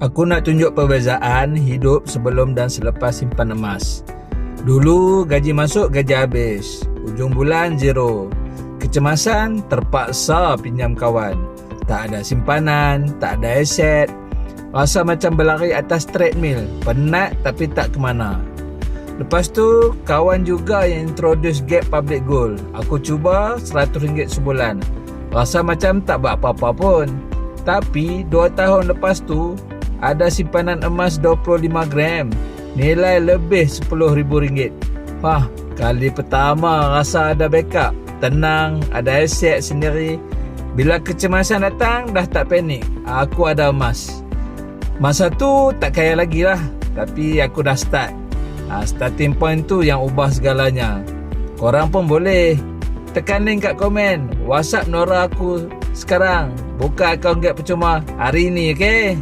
Aku nak tunjuk perbezaan hidup sebelum dan selepas simpan emas. Dulu gaji masuk, gaji habis. Ujung bulan zero. Kecemasan, terpaksa pinjam kawan. Tak ada simpanan, tak ada aset. Rasa macam berlari atas treadmill. Penat tapi tak ke mana. Lepas tu, kawan juga yang introduce Gap Public Gold. Aku cuba RM100 sebulan. Rasa macam tak buat apa-apa pun. Tapi 2 tahun lepas tu, ada simpanan emas 25 gram. Nilai lebih RM10,000. Wah, kali pertama rasa ada backup. Tenang, ada aset sendiri. Bila kecemasan datang, dah tak panik. Aku ada emas. Masa tu tak kaya lagi lah. Tapi aku dah start. Starting point tu yang ubah segalanya. Korang pun boleh. Tekan link kat komen. WhatsApp Nora aku sekarang. Buka akaun Gap percuma hari ni, okay?